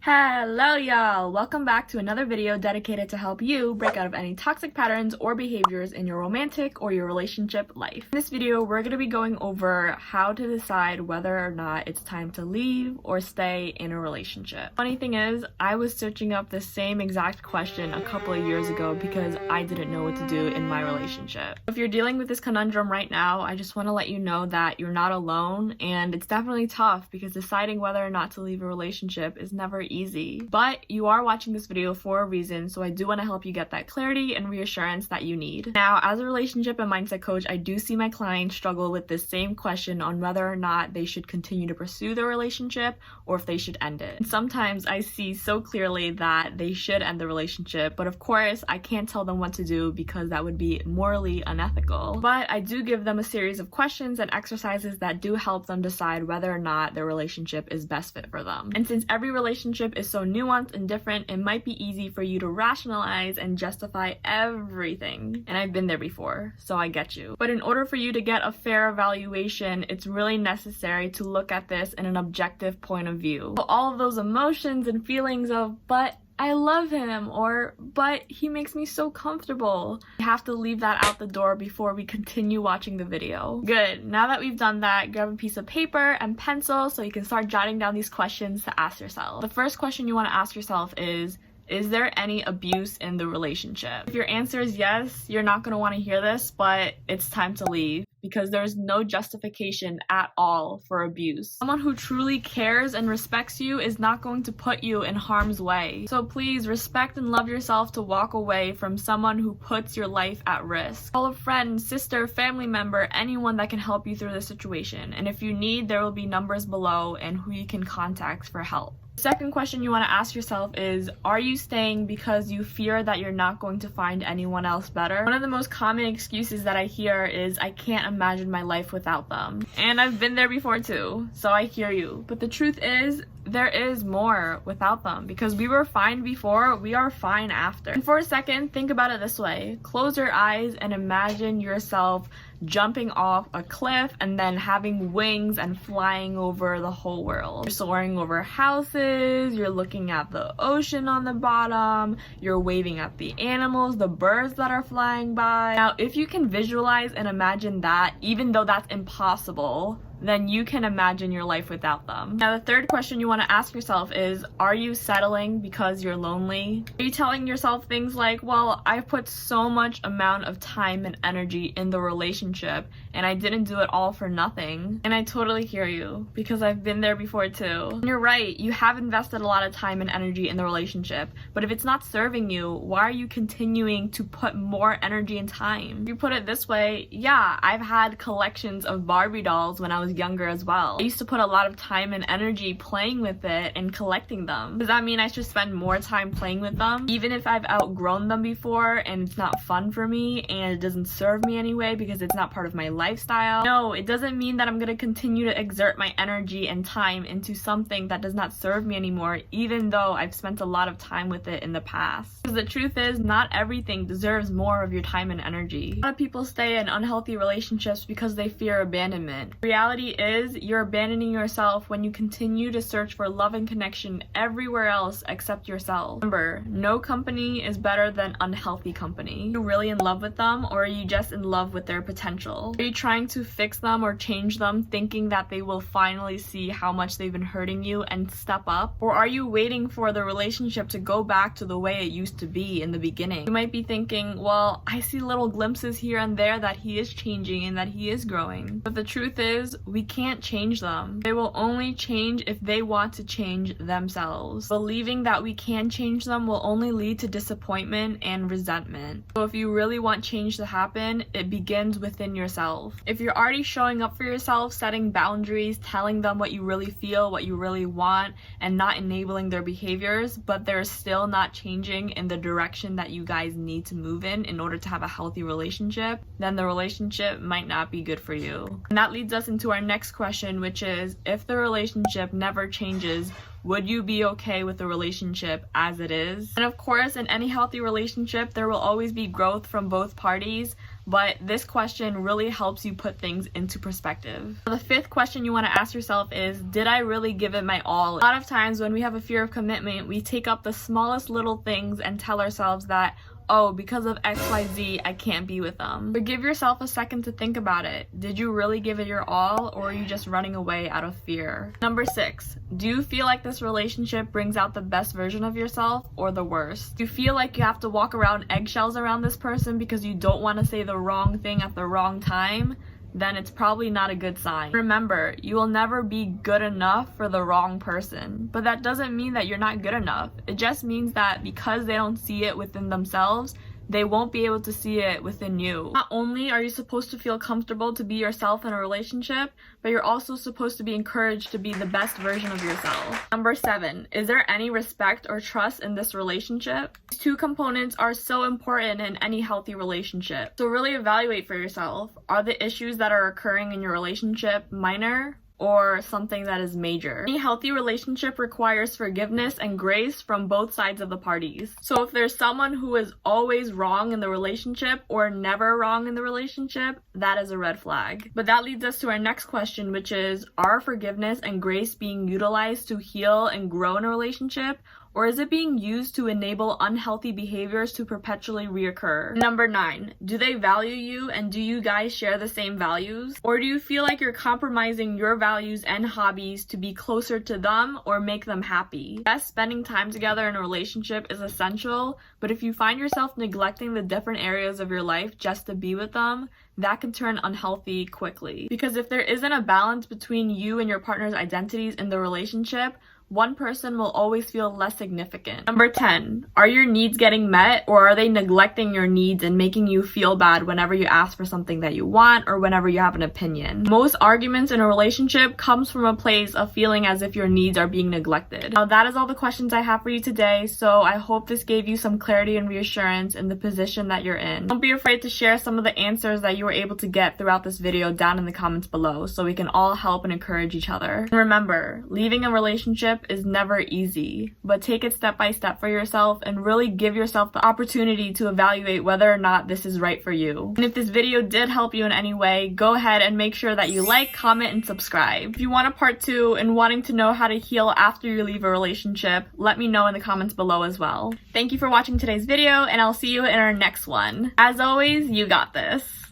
Hello y'all! Welcome back to another video dedicated to help you break out of any toxic patterns or behaviors in your romantic or your relationship life. In this video, we're going to be going over how to decide whether or not it's time to leave or stay in a relationship. Funny thing is, I was searching up the same exact question a couple of years ago because I didn't know what to do in my relationship. If you're dealing with this conundrum right now, I just want to let you know that you're not alone, and it's definitely tough because deciding whether or not to leave a relationship is never easy. But you are watching this video for a reason, so I do want to help you get that clarity and reassurance that you need. Now, as a relationship and mindset coach, I do see my clients struggle with this same question on whether or not they should continue to pursue their relationship or if they should end it. And sometimes I see so clearly that they should end the relationship, but of course I can't tell them what to do because that would be morally unethical. But I do give them a series of questions and exercises that do help them decide whether or not their relationship is best fit for them. And since every relationship is so nuanced and different, it might be easy for you to rationalize and justify everything. And I've been there before, so I get you. But in order for you to get a fair evaluation, it's really necessary to look at this in an objective point of view. So all of those emotions and feelings of, but I love him, or but he makes me so comfortable. You have to leave that out the door before we continue watching the video. Good. Now that we've done that, grab a piece of paper and pencil so you can start jotting down these questions to ask yourself. The first question you want to ask yourself is there any abuse in the relationship? If your answer is yes, you're not going to want to hear this, but it's time to leave, because there's no justification at all for abuse. Someone who truly cares and respects you is not going to put you in harm's way. So please respect and love yourself to walk away from someone who puts your life at risk. Call a friend, sister, family member, anyone that can help you through the situation. And if you need, there will be numbers below and who you can contact for help. The second question you want to ask yourself is, are you staying because you fear that you're not going to find anyone else better? One of the most common excuses that I hear is, I can't imagine my life without them. And I've been there before too, so I hear you. But the truth is, there is more without them, because we were fine before, we are fine after. And for a second, think about it this way. Close your eyes and imagine yourself jumping off a cliff and then having wings and flying over the whole world. You're soaring over houses, you're looking at the ocean on the bottom, you're waving at the animals, the birds that are flying by. Now, if you can visualize and imagine that, even though that's impossible, then you can imagine your life without them. Now, the third question you want to ask yourself is, are you settling because you're lonely? Are you telling yourself things like, well, I've put so much amount of time and energy in the relationship and I didn't do it all for nothing? And I totally hear you, because I've been there before too. And you're right, you have invested a lot of time and energy in the relationship, but if it's not serving you, why are you continuing to put more energy and time? If you put it this way, yeah, I've had collections of Barbie dolls when I was younger as well. I used to put a lot of time and energy playing with it and collecting them. Does that mean I should spend more time playing with them, even if I've outgrown them before and it's not fun for me and it doesn't serve me anyway because it's not part of my lifestyle? No, it doesn't mean that I'm going to continue to exert my energy and time into something that does not serve me anymore, even though I've spent a lot of time with it in the past. Because the truth is, not everything deserves more of your time and energy. A lot of people stay in unhealthy relationships because they fear abandonment. Reality is, you're abandoning yourself when you continue to search for love and connection everywhere else except yourself. Remember, no company is better than unhealthy company. Are you really in love with them, or are you just in love with their potential? Are you trying to fix them or change them, thinking that they will finally see how much they've been hurting you and step up? Or are you waiting for the relationship to go back to the way it used to be in the beginning? You might be thinking, well, I see little glimpses here and there that he is changing and that he is growing. But the truth is, we can't change them. They will only change if they want to change themselves. Believing that we can change them will only lead to disappointment and resentment. So if you really want change to happen, it begins within yourself. If you're already showing up for yourself, setting boundaries, telling them what you really feel, what you really want, and not enabling their behaviors, but they're still not changing in the direction that you guys need to move in order to have a healthy relationship, then the relationship might not be good for you. And that leads us into our next question, which is, if the relationship never changes, would you be okay with the relationship as it is? And of course, in any healthy relationship, there will always be growth from both parties, but this question really helps you put things into perspective. The fifth question you want to ask yourself is, did I really give it my all? A lot of times when we have a fear of commitment, we take up the smallest little things and tell ourselves that, oh, because of XYZ, I can't be with them. But give yourself a second to think about it. Did you really give it your all, or are you just running away out of fear? Number 6, do you feel like this relationship brings out the best version of yourself or the worst? Do you feel like you have to walk around eggshells around this person because you don't want to say the wrong thing at the wrong time? Then it's probably not a good sign. Remember, you will never be good enough for the wrong person. But that doesn't mean that you're not good enough. It just means that because they don't see it within themselves, they won't be able to see it within you. Not only are you supposed to feel comfortable to be yourself in a relationship, but you're also supposed to be encouraged to be the best version of yourself. Number 7, is there any respect or trust in this relationship? These two components are so important in any healthy relationship. So really evaluate for yourself. Are the issues that are occurring in your relationship minor or something that is major? Any healthy relationship requires forgiveness and grace from both sides of the parties. So if there's someone who is always wrong in the relationship or never wrong in the relationship, that is a red flag. But that leads us to our next question, which is, are forgiveness and grace being utilized to heal and grow in a relationship? Or is it being used to enable unhealthy behaviors to perpetually reoccur? Number 9, do they value you and do you guys share the same values? Or do you feel like you're compromising your values and hobbies to be closer to them or make them happy? Yes, spending time together in a relationship is essential, but if you find yourself neglecting the different areas of your life just to be with them, that can turn unhealthy quickly. Because if there isn't a balance between you and your partner's identities in the relationship, one person will always feel less significant. Number 10, are your needs getting met, or are they neglecting your needs and making you feel bad whenever you ask for something that you want or whenever you have an opinion? Most arguments in a relationship comes from a place of feeling as if your needs are being neglected. Now that is all the questions I have for you today, so I hope this gave you some clarity and reassurance in the position that you're in. Don't be afraid to share some of the answers that you were able to get throughout this video down in the comments below so we can all help and encourage each other. And remember, leaving a relationship is never easy, but take it step by step for yourself and really give yourself the opportunity to evaluate whether or not this is right for you. And if this video did help you in any way, go ahead and make sure that you like, comment, and subscribe. If you want a part 2 and wanting to know how to heal after you leave a relationship, let me know in the comments below as well. Thank you for watching today's video, and I'll see you in our next one. As always, you got this.